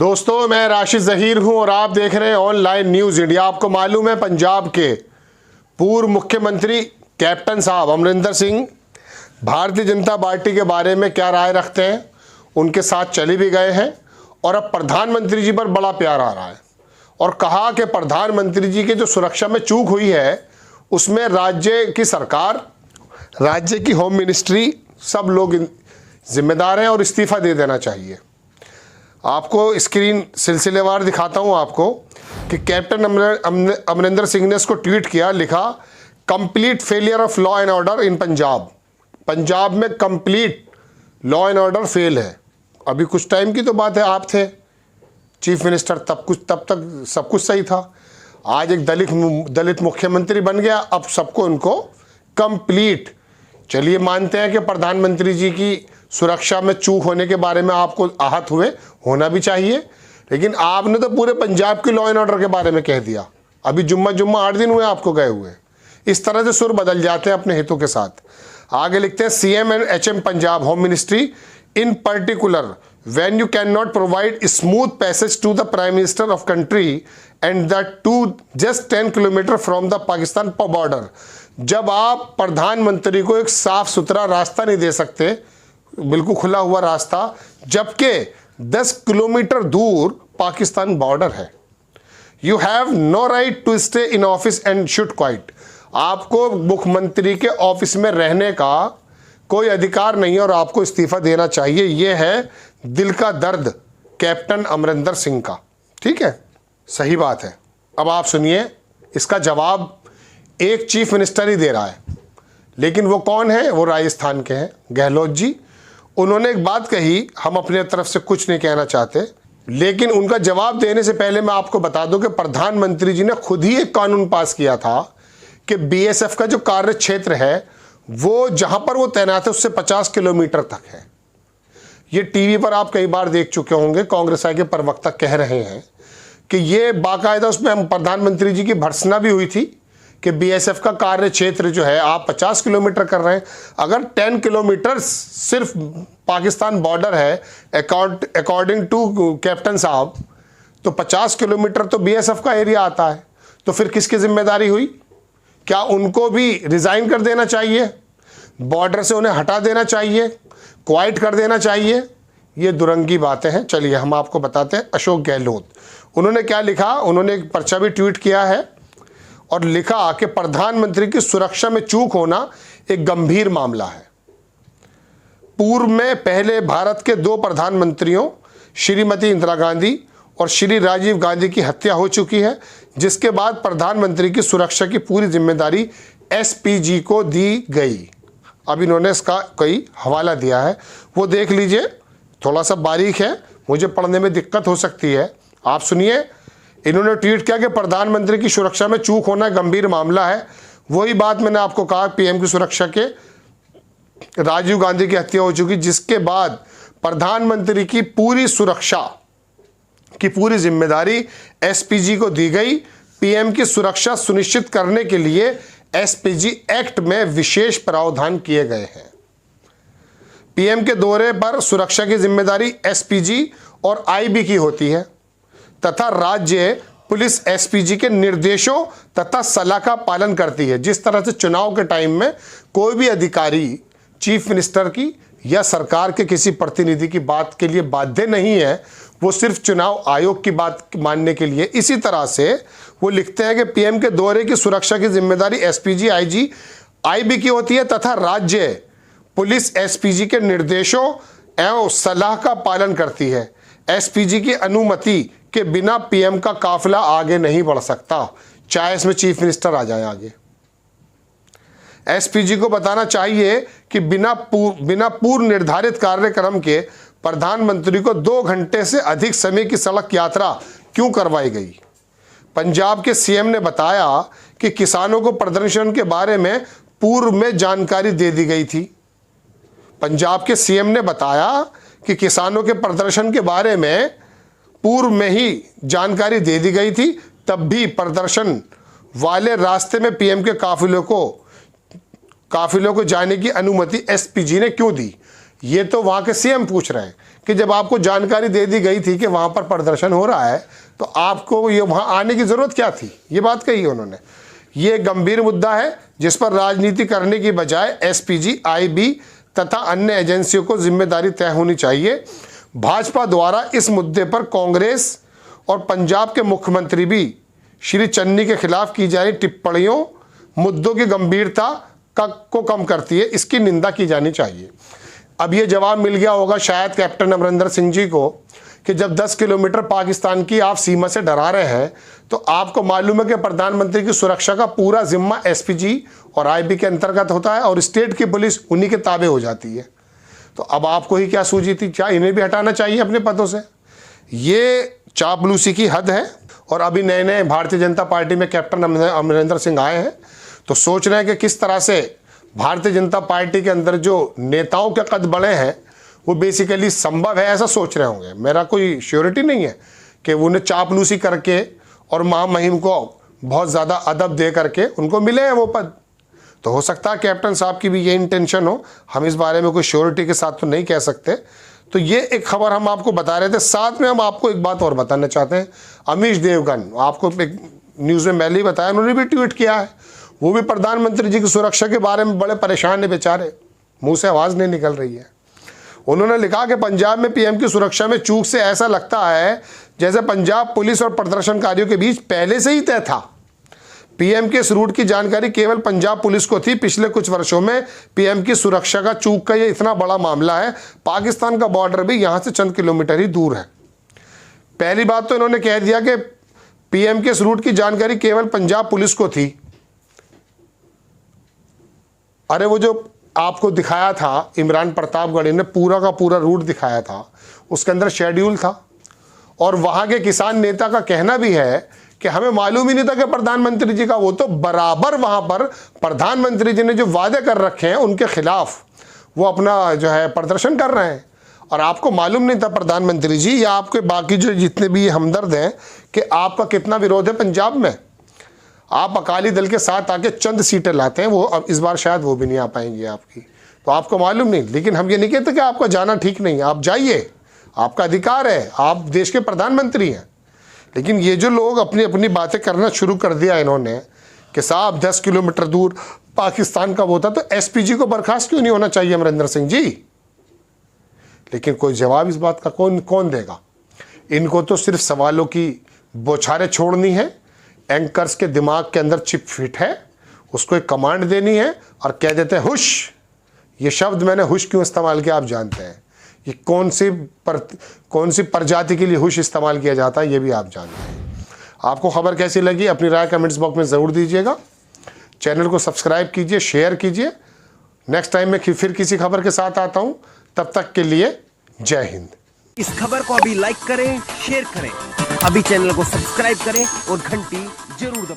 दोस्तों, मैं राशिद ज़हीर हूं और आप देख रहे हैं ऑनलाइन न्यूज़ इंडिया। आपको मालूम है पंजाब के पूर्व मुख्यमंत्री कैप्टन साहब अमरिंदर सिंह भारतीय जनता पार्टी के बारे में क्या राय रखते हैं। उनके साथ चले भी गए हैं और अब प्रधानमंत्री जी पर बड़ा प्यार आ रहा है और कहा कि प्रधानमंत्री जी के जो सुरक्षा में चूक हुई है उसमें राज्य की सरकार, राज्य की होम मिनिस्ट्री, सब लोग जिम्मेदार हैं और इस्तीफ़ा दे देना चाहिए। आपको स्क्रीन सिलसिलेवार दिखाता हूं आपको कि कैप्टन अमरिंदर सिंह ने इसको ट्वीट किया, लिखा complete failure of law and order in Punjab. Punjab में complete law and order fail है। अभी कुछ टाइम की तो बात है, आप थे चीफ मिनिस्टर, तब तक सब कुछ सही था। आज एक दलित मुख्यमंत्री बन गया, अब सबको उनको कंप्लीट। चलिए मानते हैं कि प्रधानमंत्री जी की सुरक्षा में चूक होने के बारे में आपको आहत हुए, होना भी चाहिए, लेकिन आपने तो पूरे पंजाब के लॉ एंड ऑर्डर के बारे में कह दिया। अभी जुम्मा 8 दिन हुए आपको गए हुए। इस तरह से सुर बदल जाते हैं अपने हितों के साथ। आगे लिखते हैं CM and HM Punjab home ministry in particular when you cannot provide smooth passage to the prime minister of country and that to just 10 kilometre from the Pakistan border। जब आप प्रधानमंत्री को एक साफ सुथरा रास्ता नहीं दे सकते, बिल्कुल खुला हुआ रास्ता, जबकि 10 किलोमीटर दूर पाकिस्तान बॉर्डर है। You have no right to stay in office and should quit. आपको मुख्यमंत्री के ऑफिस में रहने का कोई अधिकार नहीं है और आपको इस्तीफा देना चाहिए। यह है दिल का दर्द कैप्टन अमरिंदर सिंह का। ठीक है, सही बात है। अब आप सुनिए, इसका जवाब एक चीफ मिनिस्टर ही दे रहा है, लेकिन वो कौन है? वो राजस्थान के हैं, गहलोत जी। उन्होंने एक बात कही, हम अपने तरफ से कुछ नहीं कहना चाहते, लेकिन उनका जवाब देने से पहले मैं आपको बता दूं कि प्रधानमंत्री जी ने खुद ही एक कानून पास किया था कि बीएसएफ का जो कार्य क्षेत्र है वो जहां पर वो तैनात है उससे 50 किलोमीटर तक है। ये टीवी पर आप कई बार देख चुके होंगे, कांग्रेस के प्रवक्ता कह रहे हैं कि ये बाकायदा उसमें हम प्रधानमंत्री जी की भर्त्सना भी हुई थी कि बीएसएफ का कार्य क्षेत्र जो है आप 50 किलोमीटर कर रहे हैं। अगर 10 किलोमीटर सिर्फ पाकिस्तान बॉर्डर है अकॉर्डिंग टू कैप्टन साहब, तो 50 किलोमीटर तो बीएसएफ का एरिया आता है। तो फिर किसकी जिम्मेदारी हुई? क्या उनको भी रिजाइन कर देना चाहिए, बॉर्डर से उन्हें हटा देना चाहिए, क्वाइट कर देना चाहिए? ये दुरंगी बातें हैं। चलिए हम आपको बताते हैं। अशोक गहलोत, उन्होंने क्या लिखा? उन्होंने एक पर्चा भी ट्वीट किया है और लिखा कि प्रधानमंत्री की सुरक्षा में चूक होना एक गंभीर मामला है। पूर्व में पहले भारत के 2 प्रधानमंत्रियों श्रीमती इंदिरा गांधी और श्री राजीव गांधी की हत्या हो चुकी है, जिसके बाद प्रधानमंत्री की सुरक्षा की पूरी जिम्मेदारी एसपीजी को दी गई। अब इन्होंने इसका कोई हवाला दिया है, वो देख लीजिए। थोड़ा सा बारीक है, मुझे पढ़ने में दिक्कत हो सकती है, आप सुनिए। इन्होंने ट्वीट किया कि प्रधानमंत्री की सुरक्षा में चूक होना गंभीर मामला है। वही बात मैंने आपको कहा, पीएम की सुरक्षा के राजीव गांधी की हत्या हो चुकी, जिसके बाद प्रधानमंत्री की पूरी सुरक्षा की पूरी जिम्मेदारी एसपीजी को दी गई। पीएम की सुरक्षा सुनिश्चित करने के लिए एसपीजी एक्ट में विशेष प्रावधान किए गए हैं। पीएम के दौरे पर सुरक्षा की जिम्मेदारी एसपीजी और आईबी की होती है तथा राज्य पुलिस एसपीजी के निर्देशों तथा सलाह का पालन करती है। जिस तरह से चुनाव के टाइम में कोई भी अधिकारी चीफ मिनिस्टर की या सरकार के किसी प्रतिनिधि की बात के लिए बाध्य नहीं है, वो सिर्फ चुनाव आयोग की बात मानने के लिए, इसी तरह से वो लिखते हैं कि पीएम के दौरे की सुरक्षा की जिम्मेदारी एसपीजी आईजी आईबी की होती है तथा राज्य पुलिस एसपीजी के निर्देशों एवं सलाह का पालन करती है। एसपीजी की अनुमति के बिना पीएम का काफिला आगे नहीं बढ़ सकता, चाहे इसमें चीफ मिनिस्टर आ जाए आगे। एसपीजी को बताना चाहिए कि बिना पूर्व निर्धारित कार्यक्रम के प्रधानमंत्री को 2 घंटे से अधिक समय की सड़क यात्रा क्यों करवाई गई। पंजाब के सीएम ने बताया कि किसानों को प्रदर्शन के बारे में पूर्व में जानकारी दे दी गई थी। पंजाब के सीएम ने बताया कि किसानों के प्रदर्शन के बारे में पूर्व में ही जानकारी दे दी गई थी, तब भी प्रदर्शन वाले रास्ते में पीएम के काफिलों को जाने की अनुमति एसपीजी ने क्यों दी। ये तो वहां के सीएम पूछ रहे हैं कि जब आपको जानकारी दे दी गई थी कि वहाँ पर प्रदर्शन हो रहा है तो आपको ये वहाँ आने की ज़रूरत क्या थी? ये बात कही उन्होंने। ये गंभीर मुद्दा है जिस पर राजनीति करने की बजाय एसपीजी, आईबी तथा अन्य एजेंसियों को जिम्मेदारी तय होनी चाहिए। भाजपा द्वारा इस मुद्दे पर कांग्रेस और पंजाब के मुख्यमंत्री भी श्री चन्नी के खिलाफ की जा रही टिप्पणियों मुद्दों की गंभीरता को कम करती है, इसकी निंदा की जानी चाहिए। अब ये जवाब मिल गया होगा शायद कैप्टन अमरिंदर सिंह जी को कि जब 10 किलोमीटर पाकिस्तान की आप सीमा से डरा रहे हैं तो आपको मालूम है कि प्रधानमंत्री की सुरक्षा का पूरा जिम्मा एसपीजी और आईबी के अंतर्गत होता है और स्टेट की पुलिस उन्हीं के ताबे हो जाती है। तो अब आपको ही क्या सूझी थी? क्या इन्हें भी हटाना चाहिए अपने पदों से? ये चापलूसी की हद है। और अभी नए नए भारतीय जनता पार्टी में कैप्टन अमरिंदर सिंह आए हैं तो सोच रहे हैं कि किस तरह से भारतीय जनता पार्टी के अंदर जो नेताओं के कद बढ़े हैं वो बेसिकली संभव है, ऐसा सोच रहे होंगे। मेरा कोई श्योरिटी नहीं है कि उन्हें चापलूसी करके और महामहिम को बहुत ज़्यादा अदब दे करके उनको मिले हैं वो पद। तो हो सकता है कैप्टन साहब की भी ये इंटेंशन हो, हम इस बारे में कोई श्योरिटी के साथ तो नहीं कह सकते। तो ये एक खबर हम आपको बता रहे थे। साथ में हम आपको एक बात और बताना चाहते हैं। अमीश देवगन, आपको एक न्यूज़ में पहले ही बताया, उन्होंने भी ट्वीट किया है। वो भी प्रधानमंत्री जी की सुरक्षा के बारे में बड़े परेशान है बेचारे, मुंह से आवाज़ नहीं निकल रही है। उन्होंने लिखा कि पंजाब में पीएम की सुरक्षा में चूक से ऐसा लगता है जैसे पंजाब पुलिस और प्रदर्शनकारियों के बीच पहले से ही तय था। पीएम के इस रूट की जानकारी केवल पंजाब पुलिस को थी। पिछले कुछ वर्षों में पीएम की सुरक्षा का चूक का ये इतना बड़ा मामला है, पाकिस्तान का बॉर्डर भी यहाँ से चंद किलोमीटर ही दूर है। पहली बात तो इन्होंने कह दिया कि पीएम के इस रूट की जानकारी केवल पंजाब पुलिस को थी। अरे वो जो आपको दिखाया था इमरान प्रतापगढ़ी ने, पूरा का पूरा रूट दिखाया था, उसके अंदर शेड्यूल था। और वहाँ के किसान नेता का कहना भी है कि हमें मालूम ही नहीं था कि प्रधानमंत्री जी का, वो तो बराबर वहाँ पर प्रधानमंत्री जी ने जो वादे कर रखे हैं उनके खिलाफ वो अपना जो है प्रदर्शन कर रहे हैं। और आपको मालूम नहीं था प्रधानमंत्री जी या आपके बाकी जो जितने भी हमदर्द हैं कि आपका कितना विरोध है पंजाब में। आप अकाली दल के साथ आके चंद सीटें लाते हैं, वो अब इस बार शायद वो भी नहीं आ पाएंगी आपकी, तो आपको मालूम नहीं। लेकिन हम ये नहीं कहते कि आपका जाना ठीक नहीं है, आप जाइए, आपका अधिकार है, आप देश के प्रधानमंत्री हैं। लेकिन ये जो लोग अपनी अपनी बातें करना शुरू कर दिया इन्होंने कि साहब 10 किलोमीटर दूर पाकिस्तान का वो था, तो एसपीजी को बर्खास्त क्यों नहीं होना चाहिए अमरिंदर सिंह जी? लेकिन कोई जवाब इस बात का कौन देगा? इनको तो सिर्फ सवालों की बौछारें छोड़नी है। एंकर्स के दिमाग के अंदर चिप फिट है, उसको एक कमांड देनी है और कह देते हैं हुश। ये शब्द मैंने हुश क्यों इस्तेमाल किया आप जानते हैं। ये कौन सी प्रजाति के लिए हुश इस्तेमाल किया जाता है ये भी आप जानते हैं। आपको खबर कैसी लगी अपनी राय कमेंट्स बॉक्स में ज़रूर दीजिएगा। चैनल को सब्सक्राइब कीजिए, शेयर कीजिए। नेक्स्ट टाइम मैं फिर किसी खबर के साथ आता हूँ, तब तक के लिए जय हिंद। इस खबर को अभी लाइक करें, शेयर करें, अभी चैनल को सब्सक्राइब करें और घंटी जरूर दबाएं।